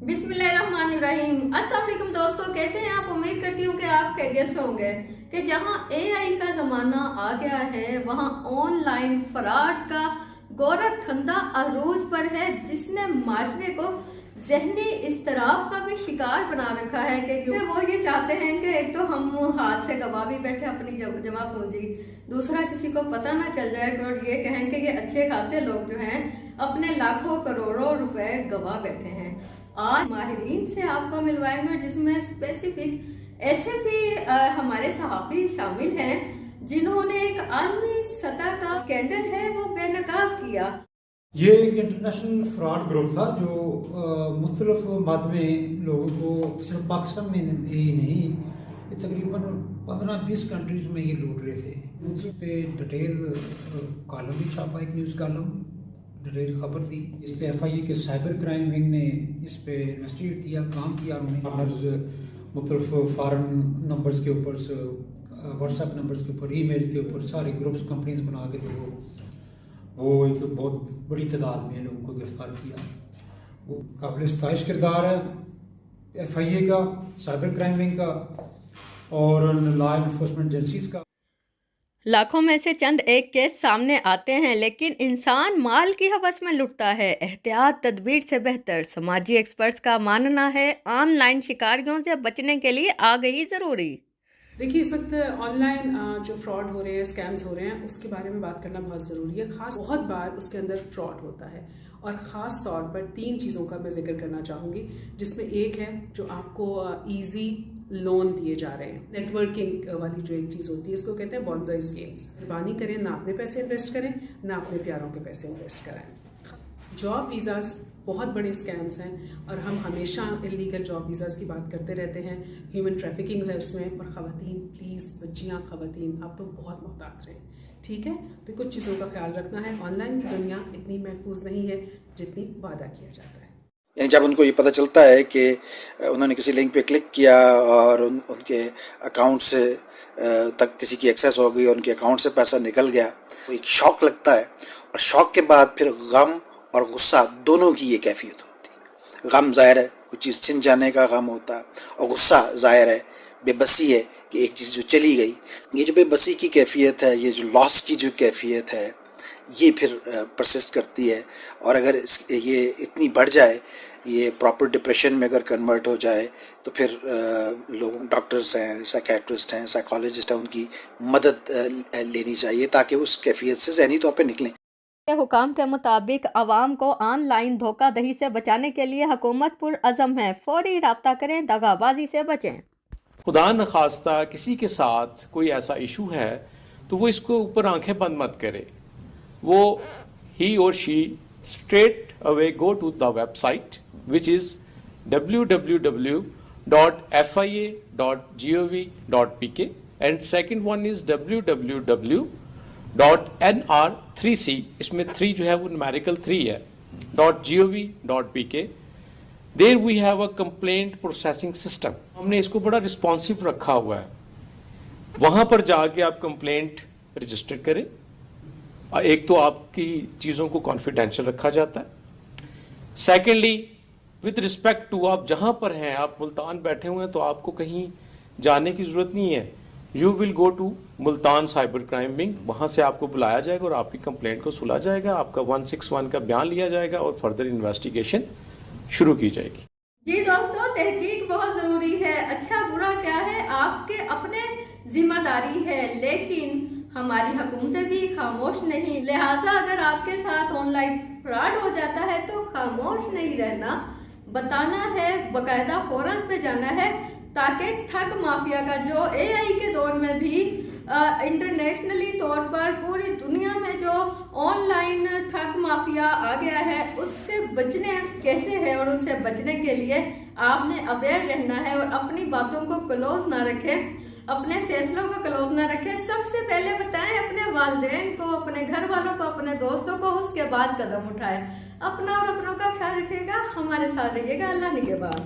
बिस्मिल्लाहिर्रहमानिर्रहीम। अस्सलाम वालेकुम दोस्तों, कैसे हैं आप? उम्मीद करती हूँ कि आप खैरियत से होंगे। कि जहाँ एआई का जमाना आ गया है वहाँ ऑनलाइन फ्रॉड का गोरख धंधा अरूज पर है, जिसने माशरे को जहनी इस्तराब का भी शिकार बना रखा है। कि वो ये चाहते हैं कि एक तो हम हाथ से गवा भी बैठे अपनी जमा पूंजी, दूसरा किसी को पता ना चल जाए और ये कहें कि ये अच्छे खासे लोग जो हैं अपने लाखों करोड़ों रुपए गवा बैठे हैं। आज माहिरीन से आपको मिलवाएंगे जिसमें स्पेसिफिक ऐसे भी हमारे सहाफी शामिल हैं जिन्होंने एक आलमी सतह का स्कैंडल है वो बेनकाब किया। ये एक इंटरनेशनल फ्रॉड ग्रुप था जो मुख्तलिफ मद में लोगों को सिर्फ पाकिस्तान में ही नहीं, तकरीबन 15-20 कंट्रीज में ये लूट रहे थे। उस पे डिटेल कॉलम भी छापा, एक न्यूज़ कॉलम डिटेल खबर दी। इस पे FIA के साइबर क्राइम विंग ने इस पे इन्वेस्टिगेट किया, काम किया। उन्होंने मुख्तलिफ फॉरेन नंबर्स के ऊपर, व्हाट्सएप नंबर्स के ऊपर, ईमेल के ऊपर सारे ग्रुप्स कंपनीज बना के वो एक बहुत बड़ी तादाद में लोगों को गिरफ्तार किया। वो काबिल इस्ताइश किरदार है FIA का, साइबर क्राइम विंग का और लॉ एनफोर्समेंट एजेंसीज का। लाखों में से चंद एक केस सामने आते हैं, लेकिन इंसान माल की हवस में लुटता है। एहतियात तदबीर से बेहतर, समाजी एक्सपर्ट्स का मानना है। ऑनलाइन शिकारियों से बचने के लिए आ गई ज़रूरी। देखिए, इस वक्त ऑनलाइन जो फ्रॉड हो रहे हैं, स्कैम्स हो रहे हैं, उसके बारे में बात करना बहुत ज़रूरी है। बहुत बार उसके अंदर फ्रॉड होता है और ख़ास तौर पर 3 चीज़ों का मैं जिक्र करना चाहूँगी, जिसमें एक है जो आपको ईजी लोन दिए जा रहे हैं। नेटवर्किंग वाली जो एक चीज़ होती है, इसको कहते हैं बॉन्ज़ाई स्कीम्स। मेहरबानी करें, ना अपने पैसे इन्वेस्ट करें, ना अपने प्यारों के पैसे इन्वेस्ट कराएं। जॉब वीज़ाज़ बहुत बड़े स्कैम्स हैं और हम हमेशा इलीगल जॉब वीज़ाज़ की बात करते रहते हैं। ह्यूमन ट्रैफिकिंग है उसमें। और ख़वातीन, प्लीज़ बच्चियाँ, ख़वातीन, आप तो बहुत मोहतात रहें, ठीक है? तो कुछ चीज़ों का ख्याल रखना है। ऑनलाइन की दुनिया इतनी महफूज नहीं है जितनी वादा किया जाता है। यानी जब उनको ये पता चलता है कि उन्होंने किसी लिंक पे क्लिक किया और उनके अकाउंट से तक किसी की एक्सेस हो गई और उनके अकाउंट से पैसा निकल गया, तो एक शॉक लगता है। और शॉक के बाद फिर गम और गुस्सा दोनों की ये कैफियत होती है। गम ज़ाहिर है कुछ चीज़ छिन जाने का गम होता है, और गुस्सा ज़ाहिर है बेबसी है कि एक चीज़ जो चली गई। ये जो बेबसी की कैफियत है, ये जो लॉस की जो कैफियत है, ये फिर परसिस्ट करती है। और अगर ये इतनी बढ़ जाए, ये प्रॉपर डिप्रेशन में अगर कन्वर्ट हो जाए, तो फिर लोग, डॉक्टर्स हैं, साइकेट्रिस्ट हैं, साइकोलॉजिस्ट हैं, उनकी मदद लेनी चाहिए ताकि उस कैफियत से ज़हनी तौर पे निकलें। हुकाम के मुताबिक आवाम को ऑनलाइन धोखाधड़ी से बचाने के लिए हुकूमत पुरअज़म है। फौरी राब्ता करें, दगाबाजी से बचें। खुदा न खास्ता किसी के साथ कोई ऐसा इशू है तो वो इसको ऊपर आंखें बंद मत करे। वो ही और she straight away go to the website which is www.fia.gov.pk and second one is www.nr3c, इसमें 3 जो है वो numerical 3 है, .gov.pk। There we have a complaint processing system। हमने इसको बड़ा responsive रखा हुआ है। वहाँ पर जाके आप complaint register करें। एक तो आपकी चीज़ों को कॉन्फिडेंशियल रखा जाता है। सेकेंडली, विद रिस्पेक्ट टू आप जहाँ पर हैं, आप मुल्तान बैठे हुए हैं तो आपको कहीं जाने की ज़रूरत नहीं है। You will go to Multan cyber crime wing, वहाँ से आपको बुलाया जाएगा और आपकी कंप्लेंट को सुना जाएगा, आपका 161 का बयान लिया जाएगा और फर्दर इन्वेस्टिगेशन शुरू की जाएगी। जी दोस्तों, तहकीक बहुत ज़रूरी है। अच्छा बुरा क्या है आपके अपने जिम्मेदारी है, लेकिन हमारी हुकूमतें भी खामोश नहीं। लिहाजा अगर आपके साथ ऑनलाइन फ्रॉड हो जाता है तो खामोश नहीं रहना, बताना है, बकायदा फौरन पे जाना है, ताकि ठग माफिया का जो AI के दौर में भी इंटरनेशनली तौर पर पूरी दुनिया में जो ऑनलाइन ठग माफिया आ गया है, उससे बचने कैसे है और उससे बचने के लिए आपने अवेयर रहना है और अपनी बातों को क्लोज ना रखें, अपने फैसलों को क्लोज ना रखें। सबसे पहले बताएं अपने वालिदैन को, अपने घर वालों को, अपने दोस्तों को, उसके बाद कदम उठाएं। अपना और अपनों का ख्याल रखिएगा। हमारे साथ रहिएगा। अल्लाह निगहबान।